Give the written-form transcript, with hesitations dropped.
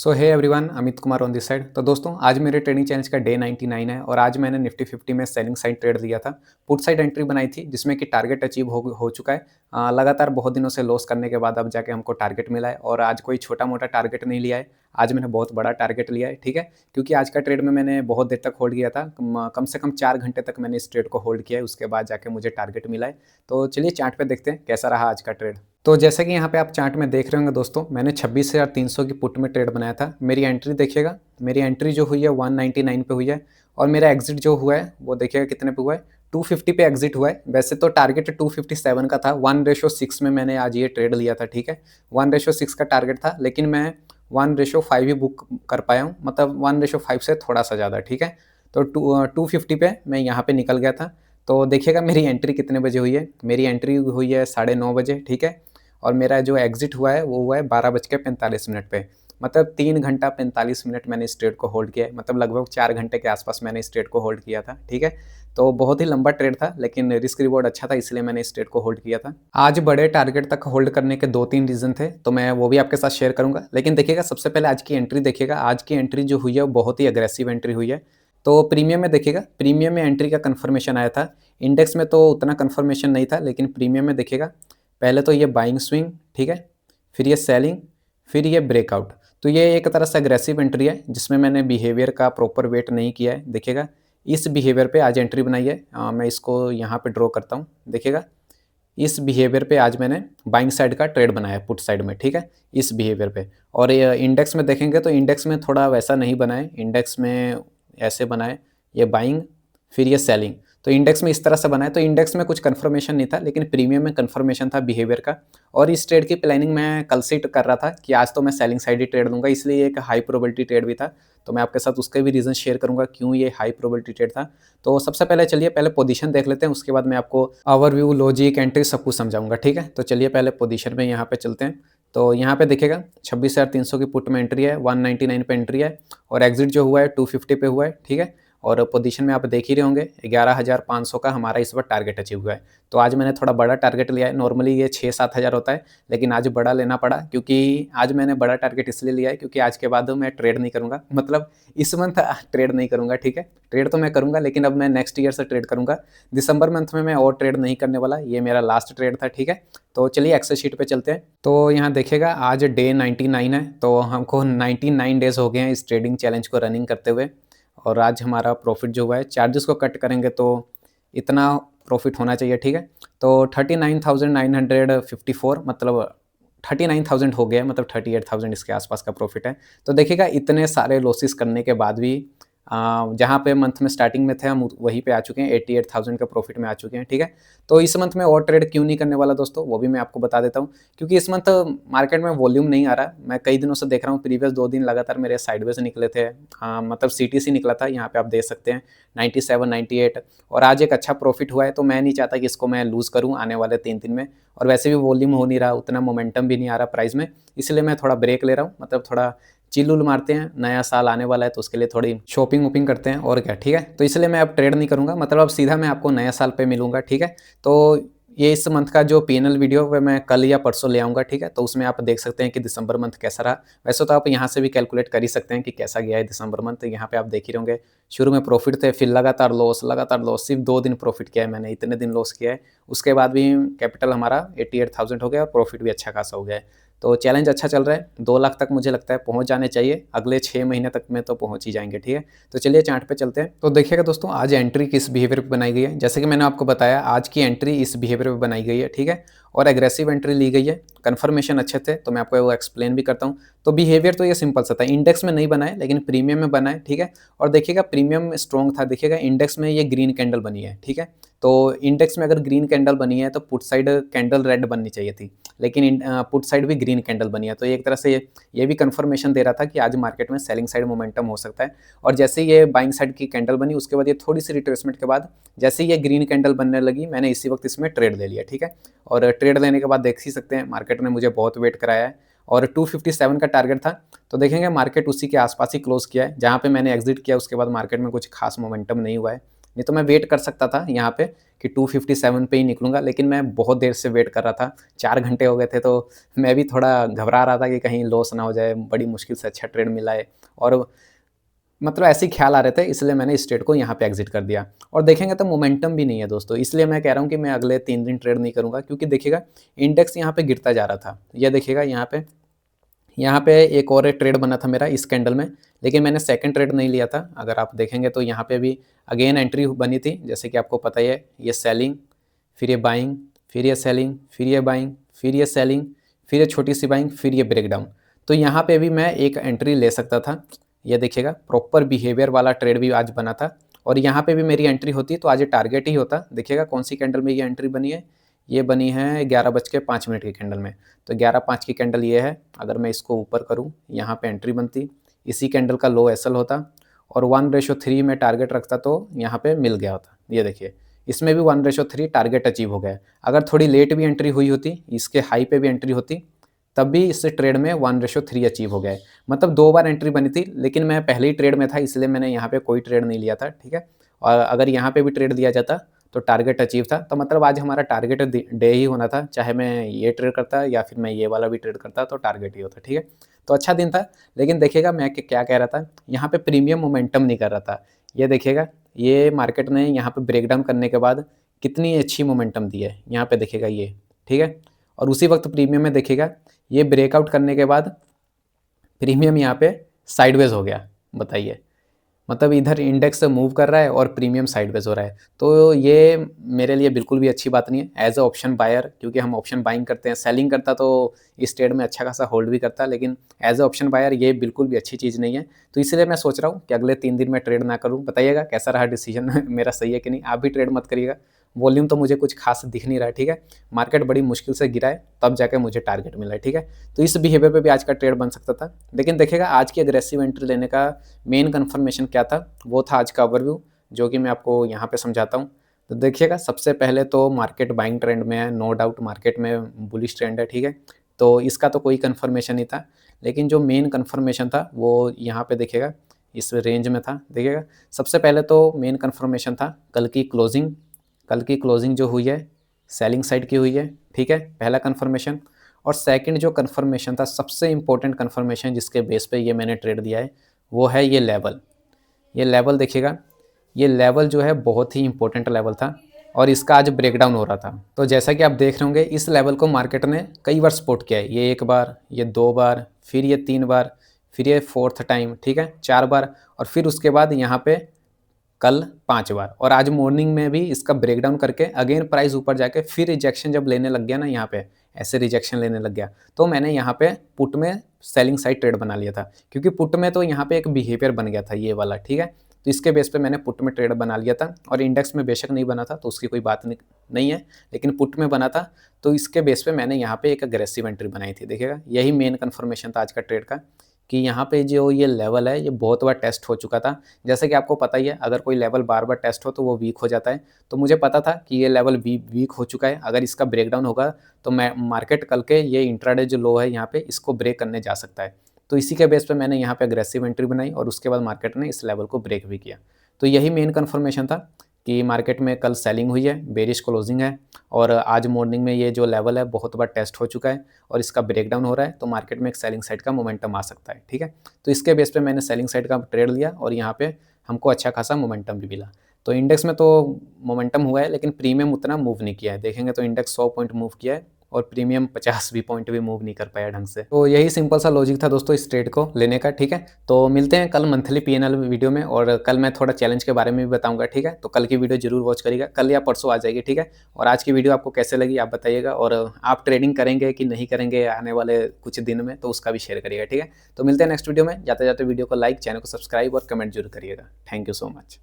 So hey everyone, Amit Kumar on this side. तो दोस्तों, आज मेरे ट्रेडिंग चैलेंज का डे 99 है और आज मैंने निफ्टी 50 में सेलिंग साइड ट्रेड लिया था। पुट साइड एंट्री बनाई थी जिसमें कि टारगेट अचीव हो चुका है। लगातार बहुत दिनों से लॉस करने के बाद अब जाके हमको टारगेट मिला है और आज कोई छोटा मोटा टारगेट नहीं लिया है। आज मैंने बहुत बड़ा टारगेट लिया है, ठीक है। क्योंकि आज का ट्रेड में मैंने बहुत देर तक होल्ड किया था, कम से कम 4 घंटे तक मैंने इस ट्रेड को होल्ड किया है। उसके बाद जाके मुझे टारगेट मिला है। तो चलिए चार्ट पे देखते हैं कैसा रहा आज का ट्रेड। तो जैसे कि यहाँ पे आप चार्ट में देख रहे होंगे दोस्तों, मैंने 26,300 की पुट में ट्रेड बनाया था। मेरी एंट्री देखिएगा, मेरी एंट्री जो हुई है 199 पे हुई है और मेरा एग्जिट जो हुआ है वो देखिएगा कितने पे हुआ है, 250 पे एग्जिट हुआ है। वैसे तो टारगेट 257 का था, 1:6 में मैंने आज ये ट्रेड लिया था, ठीक है। 1:6 का टारगेट था, लेकिन मैं 1:5 ही बुक कर पाया हूँ, मतलब 1:5 से थोड़ा सा ज़्यादा, ठीक है। तो 250 पे मैं यहाँ पे निकल गया था। तो देखिएगा मेरी एंट्री कितने बजे हुई है। मेरी एंट्री हुई है 9:30 बजे, ठीक है। और मेरा जो एग्जिट हुआ है वो हुआ है 12:45 पे। मतलब 3 घंटा 45 मिनट मैंने इस ट्रेड को होल्ड किया है, मतलब लगभग 4 घंटे के आसपास मैंने इस ट्रेड को होल्ड किया था, ठीक है। तो बहुत ही लंबा ट्रेड था, लेकिन रिस्क रिवॉर्ड अच्छा था, इसलिए मैंने इस ट्रेड को होल्ड किया था। आज बड़े टारगेट तक होल्ड करने के 2-3 रीजन थे, तो मैं वो भी आपके साथ शेयर करूंगा। लेकिन देखिएगा, सबसे पहले आज की एंट्री देखिएगा। आज की एंट्री जो हुई है वो बहुत ही अग्रेसिव एंट्री हुई है। तो प्रीमियम में देखिएगा, प्रीमियम में एंट्री का कंफर्मेशन आया था। इंडेक्स में तो उतना कंफर्मेशन नहीं था, लेकिन प्रीमियम में देखिएगा, पहले तो ये बाइंग स्विंग, ठीक है, फिर ये सेलिंग, फिर ये ब्रेकआउट। तो ये एक तरह से अग्रेसिव एंट्री है जिसमें मैंने बिहेवियर का प्रॉपर वेट नहीं किया है। देखिएगा, इस बिहेवियर पे आज एंट्री बनाई है। मैं इसको यहाँ पे ड्रॉ करता हूँ। देखिएगा, इस बिहेवियर पे आज मैंने बाइंग साइड का ट्रेड बनाया है, पुट साइड में, ठीक है, इस बिहेवियर पे। और ये इंडेक्स में देखेंगे तो इंडेक्स में थोड़ा वैसा नहीं बनाए, इंडेक्स में ऐसे बनाए, ये बाइंग फिर ये सेलिंग। तो इंडेक्स में इस तरह से बनाया, तो इंडेक्स में कुछ कंफर्मेशन नहीं था, लेकिन प्रीमियम में कंफर्मेशन था बिहेवियर का। और इस ट्रेड की प्लानिंग मैं कल से कर रहा था कि आज तो मैं सेलिंग साइड ही ट्रेड दूंगा, इसलिए एक हाई प्रोबेबिलिटी ट्रेड भी था। तो मैं आपके साथ उसके भी रीजन शेयर करूंगा क्यों ये हाई प्रोबेबिलिटी ट्रेड था। तो सबसे पहले चलिए पहले पोजीशन देख लेते हैं, उसके बाद मैं आपको ओवरव्यू, लॉजिक, एंट्री सब कुछ समझाऊंगा, ठीक है। तो चलिए पहले पोजीशन में यहाँ पे चलते हैं। तो यहाँ पे देखिएगा 26,300 की पुट में एंट्री है, 199 पे एंट्री है और एग्जिट जो हुआ है 250 पे हुआ है, ठीक है। और पोजीशन में आप देख ही रहे होंगे 11,500 का हमारा इस बार टारगेट अचीव हुआ है। तो आज मैंने थोड़ा बड़ा टारगेट लिया है। नॉर्मली ये 6-7 हज़ार होता है, लेकिन आज बड़ा लेना पड़ा, क्योंकि आज मैंने बड़ा टारगेट इसलिए लिया है क्योंकि आज के बाद मैं ट्रेड नहीं करूँगा, मतलब इस मंथ ट्रेड नहीं करूँगा, ठीक है। ट्रेड तो मैं करूँगा, लेकिन अब मैं नेक्स्ट ईयर से ट्रेड करूँगा। दिसंबर मंथ में मैं और ट्रेड नहीं करने वाला, ये मेरा लास्ट ट्रेड था, ठीक है। तो चलिए एक्सेल शीट पे चलते हैं। तो यहाँ देखिएगा, आज डे 99 है, तो हमको 99 डेज हो गए हैं इस ट्रेडिंग चैलेंज को रनिंग करते हुए। और आज हमारा प्रॉफिट जो हुआ है, चार्जेस को कट करेंगे तो इतना प्रॉफिट होना चाहिए, ठीक है। तो 39,954, मतलब 39,000 हो गया, मतलब 38,000 इसके आसपास का प्रॉफिट है। तो देखिएगा, इतने सारे लॉसेस करने के बाद भी जहाँ पे मंथ में स्टार्टिंग में थे हम वहीं पे आ चुके हैं, 88,000 का प्रॉफिट में आ चुके हैं, ठीक है। तो इस मंथ में और ट्रेड क्यों नहीं करने वाला दोस्तों, वो भी मैं आपको बता देता हूँ। क्योंकि इस मंथ मार्केट में वॉल्यूम नहीं आ रहा। मैं कई दिनों से देख रहा हूँ, प्रीवियस 2 दिन लगातार मेरे साइडवेज निकले थे। मतलब सीटीसी निकला था, यहाँ पे आप देख सकते हैं 97, 98, और आज एक अच्छा प्रॉफिट हुआ है। तो मैं नहीं चाहता कि इसको मैं लूज़ करूँ आने वाले 3 दिन में। और वैसे भी वॉल्यूम हो नहीं रहा, उतना मोमेंटम भी नहीं आ रहा प्राइस में, इसलिए मैं थोड़ा ब्रेक ले रहा हूँ। मतलब थोड़ा चिल उल मारते हैं, नया साल आने वाला है तो उसके लिए थोड़ी शॉपिंग वोपिंग करते हैं, और क्या, ठीक है। तो इसलिए मैं अब ट्रेड नहीं करूँगा, मतलब अब सीधा मैं आपको नया साल पे मिलूंगा, ठीक है। तो ये इस मंथ का जो पीएनएल वीडियो है मैं कल या परसों ले आऊँगा, ठीक है। तो उसमें आप देख सकते हैं कि दिसंबर मंथ कैसा रहा। वैसे तो आप यहाँ से भी कैलकुलेट कर ही सकते हैं कि कैसा गया है दिसंबर मंथ। यहाँ पे आप देख ही होंगे, शुरू में प्रॉफिट थे, फिर लगातार लॉस, लगातार लॉस। सिर्फ 2 दिन प्रॉफिट किया है मैंने, इतने दिन लॉस किया है। उसके बाद भी कैपिटल हमारा 88,000 हो गया और प्रॉफिट भी अच्छा खासा हो गया है। तो चैलेंज अच्छा चल रहा है, 2 लाख तक मुझे लगता है पहुंच जाने चाहिए, अगले 6 महीने तक में तो पहुंच ही जाएंगे, ठीक है। तो चलिए चार्ट पे चलते हैं। तो देखिएगा दोस्तों, आज एंट्री किस बिहेवियर पे बनाई गई है। जैसे कि मैंने आपको बताया, आज की एंट्री इस बिहेवियर पे बनाई गई है, ठीक है। और एग्रेसिव एंट्री ली गई है, कन्फर्मेशन अच्छे थे, तो मैं आपको वो एक्सप्लेन भी करता हूँ। तो बिहेवियर तो ये सिंपल सा था, इंडेक्स में नहीं बनाए लेकिन प्रीमियम में बनाए, ठीक है। और देखिएगा प्रीमियम स्ट्रॉन्ग था, देखिएगा इंडेक्स में ये ग्रीन कैंडल बनी है, ठीक है। तो इंडेक्स में अगर ग्रीन कैंडल बनी है तो पुट साइड कैंडल रेड बननी चाहिए थी, लेकिन पुट साइड भी ग्रीन कैंडल बनी है। तो एक तरह से ये भी कंफर्मेशन दे रहा था कि आज मार्केट में सेलिंग साइड मोमेंटम हो सकता है। और जैसे ही ये बाइंग साइड की कैंडल बनी, उसके बाद ये थोड़ी सी रिट्रेसमेंट के बाद जैसे ही ये ग्रीन कैंडल बनने लगी, मैंने इसी वक्त इसमें ट्रेड ले लिया, ठीक है। और ट्रेड लेने के बाद देख ही सकते हैं मार्केट ने मुझे बहुत वेट कराया है और 257 का टारगेट था। तो देखेंगे मार्केट उसी के आसपास ही क्लोज किया है, जहाँ पे मैंने एग्जिट किया उसके बाद मार्केट में कुछ खास मोमेंटम नहीं हुआ है। नहीं तो मैं वेट कर सकता था यहाँ पे कि 257 पे ही निकलूँगा, लेकिन मैं बहुत देर से वेट कर रहा था, 4 घंटे हो गए थे, तो मैं भी थोड़ा घबरा रहा था कि कहीं लॉस ना हो जाए, बड़ी मुश्किल से अच्छा ट्रेड मिला है और मतलब ऐसे ही ख्याल आ रहे थे, इसलिए मैंने इस ट्रेड को यहाँ पे एग्जिट कर दिया। और देखेंगे तो मोमेंटम भी नहीं है दोस्तों, इसलिए मैं कह रहा हूँ कि मैं अगले 3 दिन ट्रेड नहीं करूँगा, क्योंकि देखिएगा इंडेक्स यहाँ पे गिरता जा रहा था। ये देखिएगा यहाँ पे एक और ट्रेड बना था मेरा इस कैंडल में, लेकिन मैंने सेकंड ट्रेड नहीं लिया था। अगर आप देखेंगे तो यहाँ पे भी अगेन एंट्री बनी थी, जैसे कि आपको पता ही है, ये सेलिंग, फिर ये बाइंग, फिर ये सेलिंग, फिर ये बाइंग, फिर ये सेलिंग, फिर ये छोटी सी बाइंग, फिर ये ब्रेकडाउन। तो यहाँ पे भी मैं एक एंट्री ले सकता था। ये देखिएगा प्रॉपर बिहेवियर वाला ट्रेड भी आज बना था, और यहाँ पे भी मेरी एंट्री होती तो आज टारगेट ही होता। देखिएगा कौन सी कैंडल में ये एंट्री बनी है, ये बनी है 11:05 की कैंडल में। तो 11:05 की कैंडल ये है, अगर मैं इसको ऊपर करूँ, यहाँ पे एंट्री बनती, इसी कैंडल का लो एसएल होता और 1:3 में टारगेट रखता तो यहाँ पे मिल गया होता। ये देखिए इसमें भी 1:3 टारगेट अचीव हो गया। अगर थोड़ी लेट भी एंट्री हुई होती, इसके हाई पे भी एंट्री होती, तब भी इस ट्रेड में 1:3 अचीव हो गया है। मतलब 2 बार एंट्री बनी थी, लेकिन मैं पहले ही ट्रेड में था, इसलिए मैंने यहाँ पे कोई ट्रेड नहीं लिया था, ठीक है। और अगर यहाँ पे भी ट्रेड दिया जाता तो टारगेट अचीव था, तो मतलब आज हमारा टारगेट डे ही होना था, चाहे मैं ये ट्रेड करता या फिर मैं ये वाला भी ट्रेड करता तो टारगेट ही होता, ठीक है। तो अच्छा दिन था, लेकिन देखिएगा मैं क्या कह रहा था, यहाँ पे प्रीमियम मोमेंटम नहीं कर रहा था। ये देखिएगा ये मार्केट ने यहाँ पे ब्रेकडाउन करने के बाद कितनी अच्छी मोमेंटम दी है, यहाँ पे देखिएगा ये, ठीक है। और उसी वक्त प्रीमियम में देखिएगा ये ब्रेकआउट करने के बाद प्रीमियम यहाँ पे साइडवेज हो गया, बताइए। मतलब इधर इंडेक्स मूव कर रहा है और प्रीमियम साइडवेज हो रहा है, तो ये मेरे लिए बिल्कुल भी अच्छी बात नहीं है एज अ ऑप्शन बायर, क्योंकि हम ऑप्शन बाइंग करते हैं। सेलिंग करता तो इस ट्रेड में अच्छा खासा होल्ड भी करता, लेकिन एज अ ऑप्शन बायर ये बिल्कुल भी अच्छी चीज़ नहीं है। तो इसलिए मैं सोच रहा हूँ कि अगले 3 दिन में ट्रेड ना करूँ। बताइएगा कैसा रहा डिसीजन मेरा, सही है कि नहीं। आप भी ट्रेड मत करिएगा। वॉल्यूम तो मुझे कुछ खास दिख नहीं रहा है, ठीक है। मार्केट बड़ी मुश्किल से गिरा है, तब जाके मुझे टारगेट मिला है, ठीक है। तो इस बिहेवियर पे भी आज का ट्रेड बन सकता था, लेकिन देखिएगा आज की अग्रेसिव एंट्री लेने का मेन कन्फर्मेशन क्या था, वो था आज का ओवरव्यू, जो कि मैं आपको यहाँ पे समझाता हूँ। तो देखिएगा सबसे पहले तो मार्केट बाइंग ट्रेंड में है, नो डाउट मार्केट में बुलिश ट्रेंड है, ठीक है। तो इसका तो कोई कन्फर्मेशन नहीं था, लेकिन जो मेन कन्फर्मेशन था वो यहाँ पे देखिएगा इस रेंज में था। देखिएगा सबसे पहले तो मेन कन्फर्मेशन था कल की क्लोजिंग जो हुई है सेलिंग साइड की हुई है, ठीक है, पहला कन्फर्मेशन। और सेकंड जो कन्फर्मेशन था, सबसे इंपॉर्टेंट कन्फर्मेशन जिसके बेस पे ये मैंने ट्रेड दिया है, वो है ये लेवल। ये लेवल देखिएगा, ये लेवल जो है बहुत ही इंपॉर्टेंट लेवल था और इसका आज ब्रेकडाउन हो रहा था। तो जैसा कि आप देख रहे होंगे इस लेवल को मार्केट ने कई बार सपोर्ट किया है। ये 1 बार, ये 2 बार, फिर ये 3 बार, फिर ये 4th टाइम, ठीक है, 4 बार, और फिर उसके बाद यहाँ पे कल 5 बार, और आज मॉर्निंग में भी इसका ब्रेकडाउन करके अगेन प्राइस ऊपर जाके फिर रिजेक्शन जब लेने लग गया ना, यहाँ पे ऐसे रिजेक्शन लेने लग गया, तो मैंने यहाँ पे पुट में सेलिंग साइड ट्रेड बना लिया था, क्योंकि पुट में तो यहाँ पे एक बिहेवियर बन गया था ये वाला, ठीक है। तो इसके बेस पे मैंने पुट में ट्रेड बना लिया था, और इंडेक्स में बेशक नहीं बना था तो उसकी कोई बात नहीं है, लेकिन पुट में बना था, तो इसके बेस पे मैंने यहाँ पे एक अग्रेसिव एंट्री बनाई थी। देखिएगा यही मेन कन्फर्मेशन था आज का ट्रेड का, कि यहाँ पे जो ये लेवल है ये बहुत बार टेस्ट हो चुका था। जैसे कि आपको पता ही है, अगर कोई लेवल बार बार टेस्ट हो तो वो वीक हो जाता है। तो मुझे पता था कि ये लेवल वीक हो चुका है, अगर इसका ब्रेकडाउन होगा तो मैं मार्केट कल के ये इंट्राडे जो लो है यहाँ पे इसको ब्रेक करने जा सकता है। तो इसी के बेस पे मैंने यहाँ पे अग्रेसिव एंट्री बनाई और उसके बाद मार्केट ने इस लेवल को ब्रेक भी किया। तो यही मेन कन्फर्मेशन था कि मार्केट में कल सेलिंग हुई है, बेरिश क्लोजिंग है, और आज मॉर्निंग में ये जो लेवल है बहुत बार टेस्ट हो चुका है और इसका ब्रेकडाउन हो रहा है, तो मार्केट में एक सेलिंग साइड का मोमेंटम आ सकता है, ठीक है। तो इसके बेस पे मैंने सेलिंग साइड का ट्रेड लिया और यहाँ पे हमको अच्छा खासा मोमेंटम भी मिला। तो इंडेक्स में तो मोमेंटम हुआ है, लेकिन प्रीमियम उतना मूव नहीं किया है। देखेंगे तो इंडेक्स 100 पॉइंट मूव किया है और प्रीमियम 50 भी पॉइंट भी मूव नहीं कर पाया ढंग से। तो यही सिंपल सा लॉजिक था दोस्तों इस ट्रेड को लेने का, ठीक है। तो मिलते हैं कल मंथली पीएनएल वीडियो में, और कल मैं थोड़ा चैलेंज के बारे में भी बताऊंगा, ठीक है। तो कल की वीडियो जरूर वॉच करिएगा, कल या परसों आ जाएगी, ठीक है। और आज की वीडियो आपको कैसे लगी आप बताइएगा, और आप ट्रेडिंग करेंगे कि नहीं करेंगे आने वाले कुछ दिन में, तो उसका भी शेयर करिएगा, ठीक है। तो मिलते हैं नेक्स्ट वीडियो में। जाते जाते वीडियो को लाइक, चैनल को सब्सक्राइब और कमेंट जरूर करिएगा। Thank you so much.